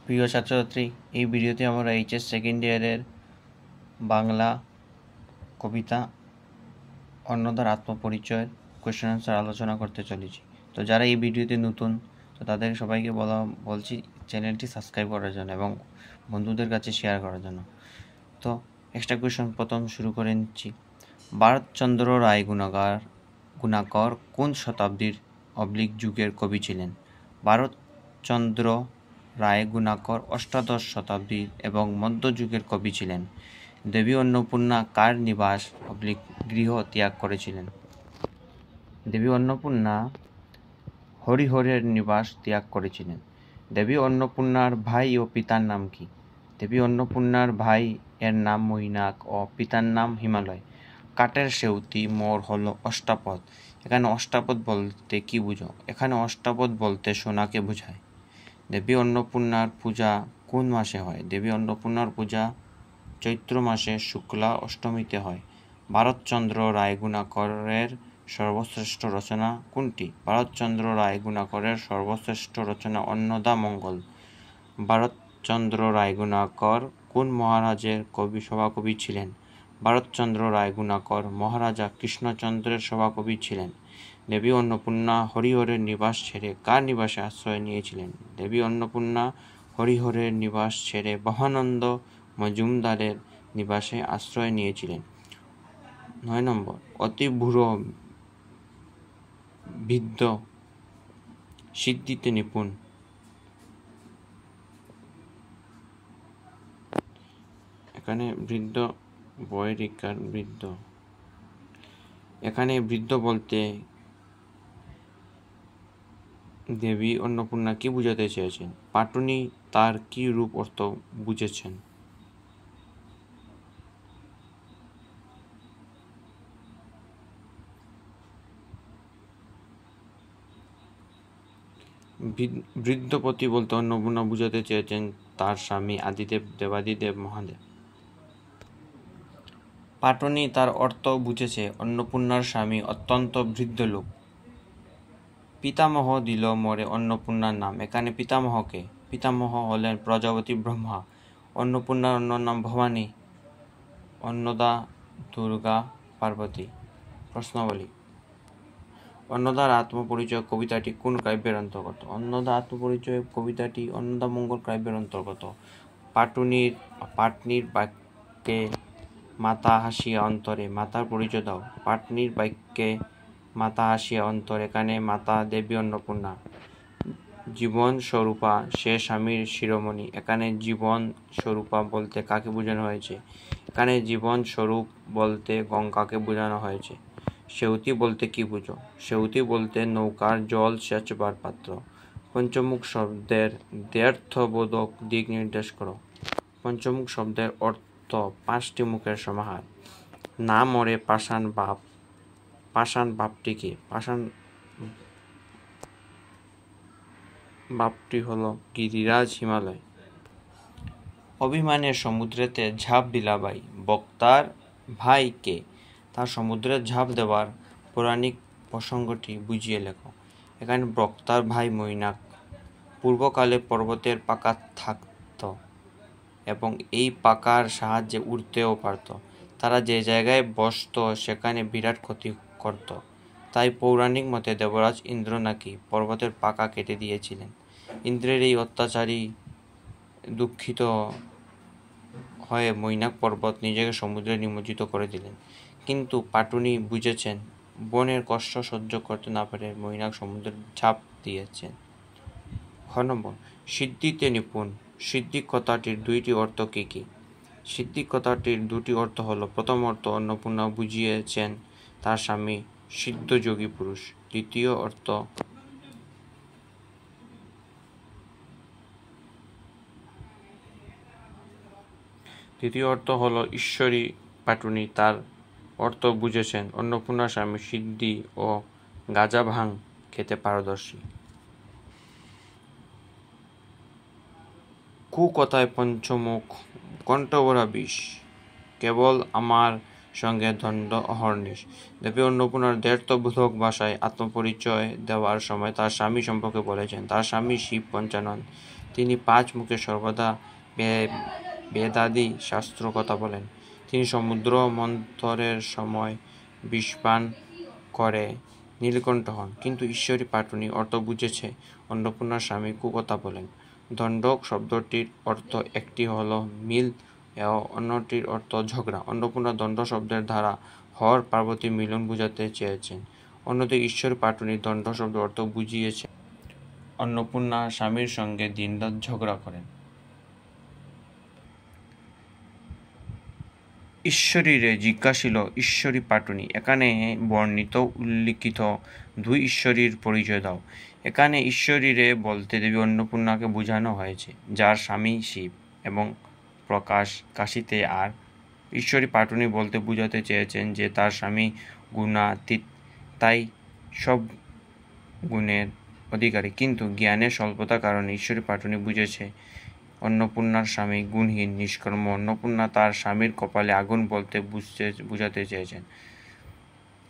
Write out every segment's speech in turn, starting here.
প্রিয় ছাত্রছাত্রী, এই ভিডিওতে আমরা এইচএস সেকেন্ড ইয়ারের বাংলা কবিতা অন্নদার আত্মপরিচয়ের কোয়েশ্চেন আনসার আলোচনা করতে চলেছি। তো যারা এই ভিডিওতে নতুন, তো তাদের সবাইকে বলছি চ্যানেলটি সাবস্ক্রাইব করার জন্য এবং বন্ধুদের কাছে শেয়ার করার জন্য। তো এক্সট্রা কোয়েশ্চন প্রথম শুরু করে নিচ্ছি। ভারতচন্দ্র রায় গুণাকর কোন শতাব্দীর যুগের কবি ছিলেন? ভারতচন্দ্র রায় গুণাকর অষ্টাদশ শতাব্দীর এবং মধ্যযুগের কবি ছিলেন। দেবী অন্নপূর্ণা কার নিবাস গৃহ ত্যাগ করেছিলেন? দেবী অন্নপূর্ণা হরিহরের নিবাস ত্যাগ করেছিলেন। দেবী অন্নপূর্ণার ভাই ও পিতার নাম কি? দেবী অন্নপূর্ণার ভাই এর নাম মৈনাক ও পিতার নাম হিমালয়। কাঠের সেউতি মোড় হলো অষ্টাপদ। এখানে অষ্টাপদ বলতে কি বুঝো? এখানে অষ্টাপদ বলতে সোনাকে বোঝায়। দেবী অন্নপূর্ণার পূজা কোন মাসে হয়? দেবী অন্নপূর্ণার পূজা চৈত্র মাসে শুক্লা অষ্টমীতে হয়। ভারতচন্দ্র রায় গুণাকরের সর্বশ্রেষ্ঠ রচনা কোনটি? ভারতচন্দ্র রায় গুণাকরের সর্বশ্রেষ্ঠ রচনা অন্নদামঙ্গল। ভারতচন্দ্র রায় গুণাকর কোন মহারাজের সভাকবি ছিলেন? ভারতচন্দ্র রায় গুণাকর মহারাজা কৃষ্ণচন্দ্রের সভাকবি ছিলেন। দেবী অন্নপূর্ণা হরিহরের নিবাস ছেড়ে কার নিবাসে আশ্রয় নিয়েছিলেন? দেবী অন্নপূর্ণা হরিহরের নিবাস ছেড়ে ব্রহ্মানন্দ মজুমদারের নিবাসে আশ্রয় নিয়েছিলেন। 9 নম্বর, অতি বুড়ো বৃদ্ধ সিদ্ধিতে নিপুণ। এখানে বৃদ্ধ বয়রিকার বৃদ্ধ। এখানে বৃদ্ধ বলতে দেবী অন্নপূর্ণা কি বুঝাতে চেয়েছেন? পাটুনি তার কি রূপ অর্থ বুঝেছেন? বৃদ্ধপতি বলতে অন্নপূর্ণা বুঝাতে চেয়েছেন তার স্বামী আদিদেব দেবাদিদেব মহাদেব। পাটুনি তার অর্থ বুঝেছে অন্নপূর্ণার স্বামী অত্যন্ত বৃদ্ধ লোক। পিতামহ দিল মোরে অন্নপূর্ণার নাম। এখানে পিতামহকে? পিতামহ হলেন প্রজাপতি ব্রহ্মা। অন্নপূর্ণার অন্য নাম ভবানী, অন্নদা, দুর্গা, পার্বতী। প্রশ্নাবলী। অন্নদার আত্মপরিচয় কবিতাটি কোন কাব্যের অন্তর্গত? অন্নদা আত্মপরিচয় কবিতাটি অন্নদামঙ্গল কাব্যের অন্তর্গত। পাটনির বাক্যে মাতা হাসিয়া অন্তরে। মাতার পরিচয় দাও। পাটনির বাক্যে মাতা হাসিয়া অন্তর। এখানে মাতা দেবী অন্নপূর্ণা। জীবন স্বরূপা সে স্বামীর শিরোমণি। এখানে জীবন স্বরূপা বলতে কাকে বোঝানো হয়েছে? এখানে জীবন স্বরূপ বলতে গঙ্গাকে বোঝানো হয়েছে। সেউতি বলতে কি বুঝো? সেউতি বলতে নৌকার জল সেচবার পাত্র। পঞ্চমুখ শব্দের দ্ব্যর্থবোধক দিক নির্দেশ করো। পঞ্চমুখ শব্দের অর্থ 5টি মুখের সমাহার। না মরে পাষাণ বাপ। পাষাণ বাপটি কে? পাষাণ বাপটি হলো গিরিরাজ হিমালয়। অভিমানের সমুদ্রেতে ঝাঁপ দিলাবাই। বক্তার ভাই কে? তার সমুদ্রে ঝাঁপ দেওয়ার পৌরাণিক প্রসঙ্গটি বুঝিয়ে লেখো। এখানে বক্তার ভাই মৈনাক। পূর্বকালে পর্বতের পাকা থাকত এবং এই পাকার সাহায্যে উড়তেও পারত। তারা যে জায়গায় বসত সেখানে বিরাট ক্ষতি করত। তাই পৌরাণিক মতে দেবরাজ ইন্দ্র নাকি পর্বতের পাকা কেটে দিয়েছিলেন। ইন্দ্রের এই অত্যাচারী দুঃখিত হয়ে মৈনাক পর্বত নিজেকে সমুদ্রে নিমজ্জিত করে দিলেন। কিন্তু পাটুনি বুঝেছেন বনের কষ্ট সহ্য করতে না পেরে মৈনাক সমুদ্রে ঝাঁপ দিয়েছেন। খ নম্বর, সিদ্ধিতে নিপুণ। সিদ্ধি কথাটির 2টি অর্থ কি কি? সিদ্ধি কথাটির 2টি অর্থ হলো, প্রথম অর্থ অন্নপূর্ণা বুঝিয়েছেন তার স্বামী সিদ্ধযোগী পুরুষ। দ্বিতীয় অর্থ হলো ঈশ্বরী পাটুনি তার অর্থ বুঝেছেন অন্নপূর্ণার স্বামী সিদ্ধি ও গাঁজা ভাং খেতে পারদর্শী। কথায় পঞ্চমুখ কণ্ঠভরা বিষ। কেবল আমার সঙ্গে দণ্ড অহর্নিশ। দেবী অন্নপূর্ণার দ্ব্যর্থবোধক ভাষায় আত্মপরিচয় দেওয়ার সময় তার স্বামী সম্পর্কে বলেছেন তার স্বামী শিব পঞ্চানন। তিনি 5 মুখে সর্বদা বেদাদি শাস্ত্র কথা বলেন। তিনি সমুদ্র মন্থনের সময় বিষপান করে নীলকণ্ঠ হন, কিন্তু ঈশ্বরী পাটুনি অর্থ বুঝেছে অন্নপূর্ণার স্বামী কুকথা বলেন। দণ্ডক শব্দটির অর্থ একটি হল মিল ও অন্যটির অর্থ ঝগড়া। অন্নপূর্ণা দণ্ড শব্দের দ্বারা হর পার্বতী মিলন বুঝাতে চেয়েছেন। অন্যদিকে ঈশ্বরী পাটুনি দণ্ড শব্দের অর্থ বুঝিয়েছেন অন্নপূর্ণা স্বামীর সঙ্গে দিনরাত ঝগড়া করেন। ঈশ্বরীরে জিজ্ঞাসিল ঈশ্বরী পাটুনি, এখানে বর্ণিত উল্লিখিত 2 ঈশ্বরীর পরিচয় দাও। এখানে ঈশ্বরীরে বলতে দেবী অন্নপূর্ণাকে বোঝানো হয়েছে, যার স্বামী শিব এবং প্রকাশ কাশীতে। আর ঈশ্বরী পাটুনি বলতে বোঝাতে চেয়েছেন যে তার স্বামী গুণাতীত, তাই সব গুণের অধিকারী। কিন্তু জ্ঞানের স্বল্পতার কারণে ঈশ্বরী পাটুনি বুঝেছে অন্নপূর্ণার স্বামী গুণহীন, নিষ্কর্ম। অন্নপূর্ণা তার স্বামীর কপালে আগুন বলতে বুঝাতে চেয়েছেন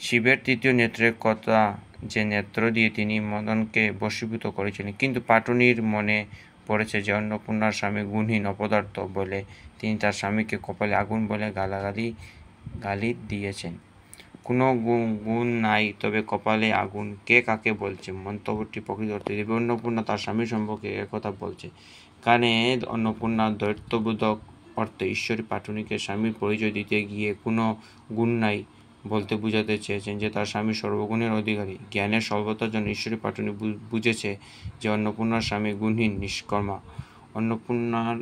শিবের 3য় নেত্রের কথা, যে নেত্র দিয়ে তিনি মদনকে বশীভূত করেছিলেন। কিন্তু পাটুনির মনে পড়েছে যে অন্নপূর্ণার স্বামী গুণহীন, অপদার্থ বলে তিনি তার স্বামীকে কপালে আগুন বলে গালি দিয়েছেন। কোনো গুণ নাই, তবে কপালে আগুন কে কাকে বলছে? মন্তব্যটি প্রকৃত অর্থে দেবী অন্নপূর্ণা তার স্বামী সম্পর্কে একথা বলছে। কারণে অন্নপূর্ণা দ্বৈতবোধক অর্থে ঈশ্বরী পাটুনিকে স্বামীর পরিচয় দিতে গিয়ে কোনো গুণ নাই বলতে বুঝাতে চেয়েছেন যে তার স্বামী সর্বগুণের অধিকারী। জ্ঞানের স্বল্পতার জন্য ঈশ্বরী পাটুনি বুঝেছে যে অন্নপূর্ণার স্বামী গুণহীন, নিষ্কর্মা। অন্নপূর্ণার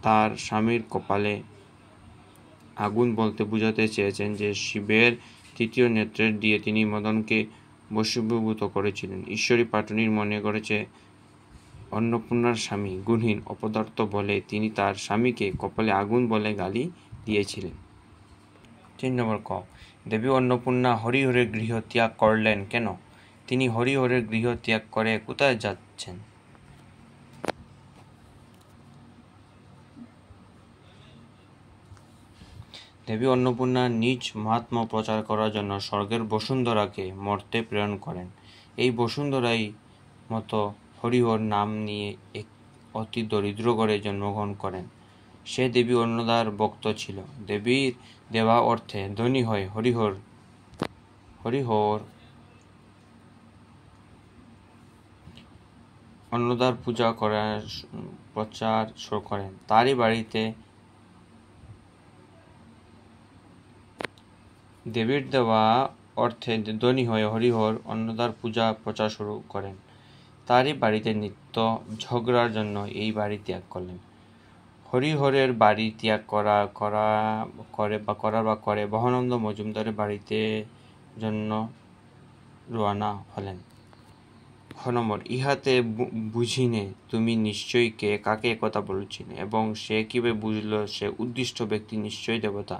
তার স্বামীর কপালে আগুন বলতে বুঝাতে চেয়েছেন যে শিবের 3য় নেত্রের দিয়ে তিনি মদনকে বশীভূত করেছিলেন। ঈশ্বরী পাটুনির মনে করেছে অন্নপূর্ণার স্বামী গুণহীন, অপদার্থ বলে তিনি তার স্বামীকে কপালে আগুন বলে গালি দিয়েছিলেন। 3 নম্বর ক, দেবী অন্নপূর্ণা হরিহরের গৃহ ত্যাগ করলেন কেন? তিনি হরিহরের গৃহ ত্যাগ করে কোথায় যাচ্ছেন? দেবী অন্নপূর্ণা নিজ মাহাত্ম্য প্রচার করার জন্য স্বর্গের বসুন্ধরাকে মর্তে প্রেরণ করেন। এই বসুন্ধরাই মতো হরিহর নাম নিয়ে এক অতি দরিদ্র ঘরে জন্মগ্রহণ করেন। সে দেবী অন্নদার ভক্ত ছিল। দেবীর দেওয়া অর্থে ধনী হয়ে হরিহর অন্নদার পূজা করার প্রচার শুরু করেন। তারই বাড়িতে দেবীর দেওয়া অর্থে ধনী হয়ে হরিহর অন্নদার পূজা প্রচার শুরু করেন। তারই বাড়িতে নিত্য ঝগড়ার জন্য এই বাড়ি ত্যাগ করলেন। হরিহরের বাড়ি ত্যাগ করে বহানন্দ মজুমদারের বাড়িতে জন্য রওনা হলেন। নম্বর, ইহাতে বুঝিনে তুমি নিশ্চয়ই কে কাকে একথা বলেছিলে, এবং সে কিভাবে বুঝল সে উদ্দিষ্ট ব্যক্তি নিশ্চয়ই দেবতা?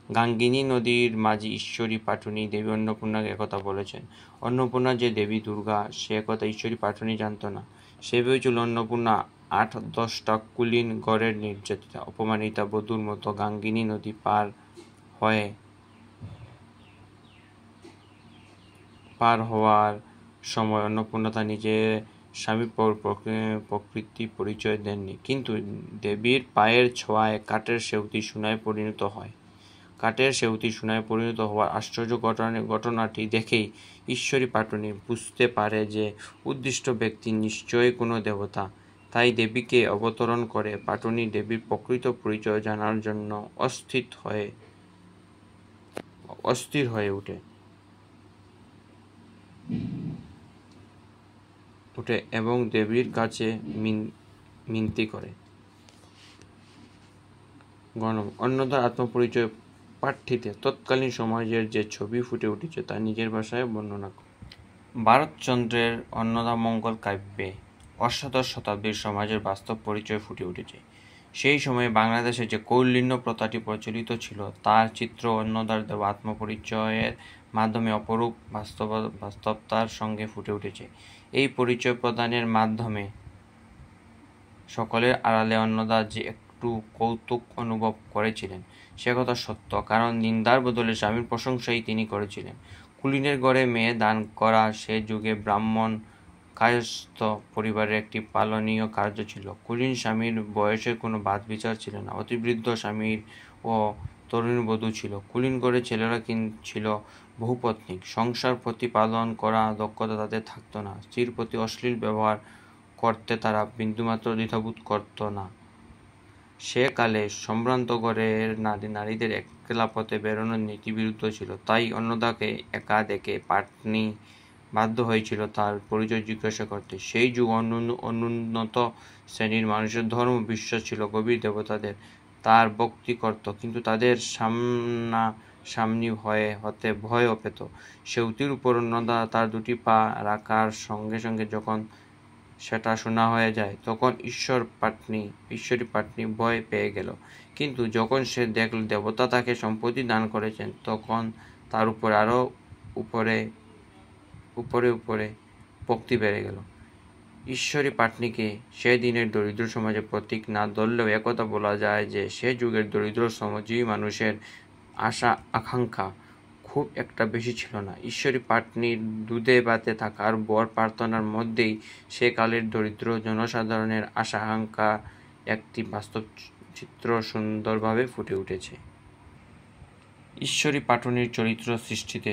গাঙ্গিনী নদীর মাঝি ঈশ্বরী পাটুনি দেবী অন্নপূর্ণাকে একথা বলেছেন। অন্নপূর্ণা যে দেবী দুর্গা সে একথা ঈশ্বরী পাটুনি জানত না। সে ভেবেছিল অন্নপূর্ণা 8-10টা কুলীন গড়ের নির্যাতিতা অপমানিতা বধূর মতো গাঙ্গিনী নদী পার হওয়ার সময় অন্নপূর্ণা তার নিজের স্বামী প্রকৃতি পরিচয় দেননি। কিন্তু দেবীর পায়ের ছোঁয়ায় কাঠের সেউতি সোনায় পরিণত হওয়ার আশ্চর্য ঘটনাটি দেখেই ঈশ্বরী পাটুনি বুঝতে পারে যে উদ্দিষ্ট ব্যক্তি নিশ্চয়ই কোনো দেবতা। তাই দেবীকে অবতরণ করে পাটুনি দেবীর প্রকৃত পরিচয় জানার জন্য অস্থির হয়ে ওঠে এবং দেবীর কাছে মিনতি করে। অন্নদার আত্মপরিচয় পাঠটিতে তৎকালীন সমাজের যে ছবি ফুটে উঠেছে তা নিজের ভাষায় বর্ণনা করে। ভারতচন্দ্রের অন্নদামঙ্গল কাব্যে অষ্টাদশ শতাব্দীর সমাজের বাস্তব পরিচয় ফুটে উঠেছে। সেই সময়ে বাংলাদেশে যে কৌলীন্য প্রথাটি প্রচলিত ছিল তার চিত্র অন্নদার দেওয়া আত্মপরিচয়ের মাধ্যমে অপরূপ বাস্তবতার সঙ্গে ফুটে উঠেছে। এই পরিচয় প্রদানের মাধ্যমে সকলের আড়ালে অন্নদা যে একটু কৌতুক অনুভব করেছিলেন সে কথা সত্য, কারণ নিন্দার বদলে স্বামীর প্রশংসাই তিনি করেছিলেন। কুলীনের ঘরে মেয়ে দান করা সে যুগে ব্রাহ্মণ কায়স্থ পরিবারের একটি পালনীয় কার্য ছিল। কুলীন স্বামীর বয়সের কোনো বাদ বিচার ছিল না। অতিবৃদ্ধ স্বামীর ও তরুণী বধূ ছিল। কুলীন ঘরের ছেলেরা ছিল বহুপত্নিক। সংসার প্রতিপালন করা দক্ষতা তাদের থাকত না। স্ত্রীর প্রতি অশ্লীল ব্যবহার করতে তারা বিন্দুমাত্র দ্বিধাবোধ করত না। সেকালে সম্ভ্রান্ত ঘরের নারীদের একলা পথে বেরোনোর নীতি বিরুদ্ধ ছিল। তাই অন্নদাকে একা দেখে পাটনি বাধ্য হয়েছিল তার পরিচয় জিজ্ঞাসা করতে। সেই যুগ অনুন্নত শ্রেণীর মানুষের ধর্ম বিশ্বাস ছিল গভীর দেবতাদের। তার ভক্তি করত, কিন্তু তাদের সামনাসামনি হতে ভয়ও পেত। সেতুর উপর অন্নদা তার দুটি পা রাখার সঙ্গে সঙ্গে যখন সেটা শোনা হয়ে যায়, তখন ঈশ্বরী পাটনি ভয় পেয়ে গেল। কিন্তু যখন সে দেখল দেবতা তাকে সম্পত্তি দান করেছেন, তখন তার উপর আরো উপরে ভক্তি বেড়ে গেল। ঈশ্বরী পাটনিকে সে দিনের দরিদ্র সমাজের প্রতীক না ধরলেও একথা বলা যায় যে সে যুগের দরিদ্র শ্রমজীবী মানুষের আশা আকাঙ্ক্ষা খুব একটা বেশি ছিল না। ঈশ্বরী পাটনির দুধে ভাতে থাকার বর প্রার্থনার মধ্যেই সে কালের দরিদ্র জনসাধারণের আশা আকাঙ্ক্ষা একটি বাস্তব চিত্র সুন্দরভাবে ফুটে উঠেছে। ঈশ্বরী পাটনির চরিত্র সৃষ্টিতে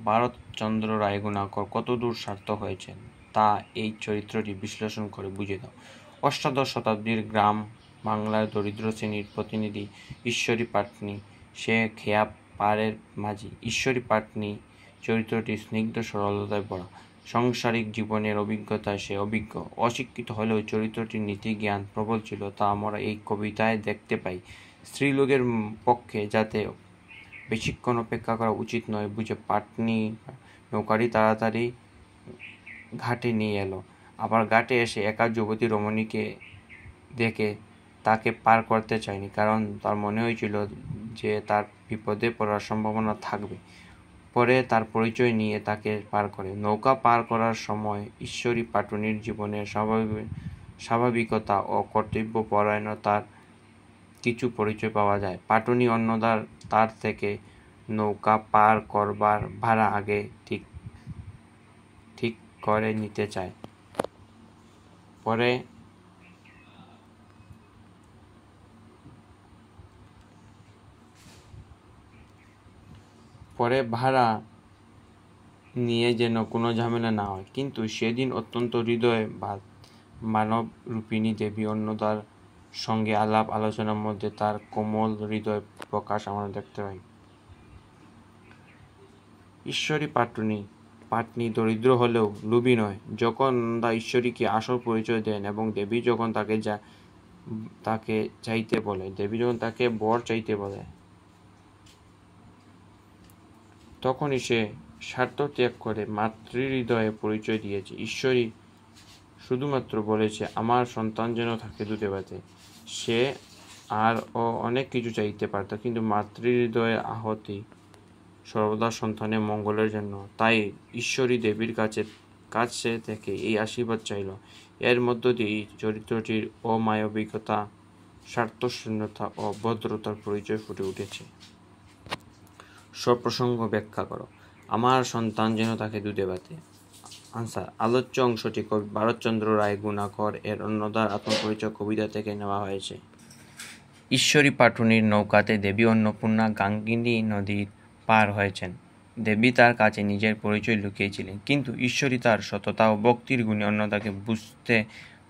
ভারতচন্দ্র রায়গুণাকর কতদূর সার্থক হয়েছেন তা এই চরিত্রটি বিশ্লেষণ করে বুঝে দাও। অষ্টাদশ শতাব্দীর গ্রাম বাংলার দরিদ্র শ্রেণীর প্রতিনিধি ঈশ্বরী পাটনি, সে খেয়া পাড়ের মাঝি। ঈশ্বরী পাটনি চরিত্রটি স্নিগ্ধ সরলতায় ভরা। সাংসারিক জীবনের অভিজ্ঞতায় সে অভিজ্ঞ। অশিক্ষিত হলেও চরিত্রটির নীতিজ্ঞান প্রবল ছিল, তা আমরা এই কবিতায় দেখতে পাই। স্ত্রীলোকের পক্ষে যাতে বেশিক্ষণ অপেক্ষা করা উচিত নয় বুঝে পাটনি নৌকাটি তাড়াতাড়ি ঘাটে নিয়ে এলো। আবার ঘাটে এসে একা যুবতী রমণীকে দেখে তাকে পার করতে চায়নি, কারণ তার মনে হয়েছিল যে তার বিপদে পড়ার সম্ভাবনা থাকবে। পরে তার পরিচয় নিয়ে তাকে পার করে। নৌকা পার করার সময় ঈশ্বরী পাটনির জীবনের স্বাভাবিকতা ও কর্তব্যপরায়ণতার কিছু পরিচয় পাওয়া যায়। পাটনি অন্নদার তার থেকে নৌকা পার করবার ভাড়া আগে ঠিক করে নিতে চায়। পরে ভাড়া নিয়ে যেন কোনো ঝামেলা না হয়। কিন্তু সেদিন অত্যন্ত হৃদয় মানব রূপিণী দেবী অন্নদার সঙ্গে আলাপ আলোচনার মধ্যে তার কোমল হৃদয় প্রকাশ আমরা দেখতে পাই। ঈশ্বরী পাটনি দরিদ্র হলেও লোভী নয়। যখন অন্নদা ঈশ্বরীকে আসল পরিচয় দেন এবং দেবী যখন তাকে চাইতে বলে, দেবী যখন তাকে বর চাইতে বলে, তখনই সে স্বার্থ ত্যাগ করে মাতৃহৃদয়ে পরিচয় দিয়েছে। ঈশ্বরী শুধুমাত্র বলেছে আমার সন্তান যেন থাকে দুধে ভাতে। সে ও অনেক কিছু চাইতে পারত, কিন্তু মাতৃহৃদয়ের আহতি সর্বদা সন্তানের মঙ্গলের জন্য। তাই ঈশ্বরী দেবীর কাছে থেকে এই আশীর্বাদ চাইল। এর মধ্য দিয়ে এই চরিত্রটির অমানবিকতা, স্বার্থশূন্যতা ও ভদ্রতার পরিচয় ফুটে উঠেছে। সপ্রসঙ্গ ব্যাখ্যা করো। আমার সন্তান যেন থাকে দুধে ভাতে। আনসার: আলোচ্য অংশটি কবি ভারতচন্দ্র রায়গুণাকর এর অন্নদার আত্মপরিচয় কবিতা থেকে নেওয়া হয়েছে। ঈশ্বরী পাটনির নৌকাতে দেবী অন্নপূর্ণা গাঙ্গিনী নদীর পার হয়েছেন। দেবী তার কাছে নিজের পরিচয় লুকিয়েছিলেন, কিন্তু ঈশ্বরী তার সততা ও ভক্তির গুণে অন্নদাকে বুঝতে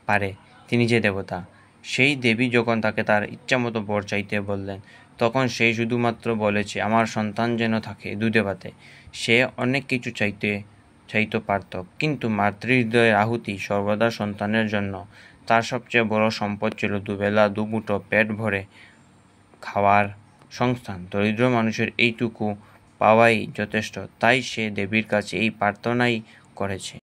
পারে তিনি যে দেবতা। সেই দেবী যখন তাকে তার ইচ্ছামতো বর চাইতে বললেন, তখন সে শুধুমাত্র বলেছে আমার সন্তান যেন থাকে দুধে ভাতে। সে অনেক কিছু চাইতে পারত, কিন্তু মাতৃহৃদয়ের আহুতি সর্বদা সন্তানের জন্য। তার সবচেয়ে বড় সম্পদ ছিল দুবেলা দুমুঠো পেট ভরে খাওয়ার সংস্থান। দরিদ্র মানুষের এইটুকু পাওয়াই যথেষ্ট, তাই সে দেবীর কাছে এই প্রার্থনাই করেছে।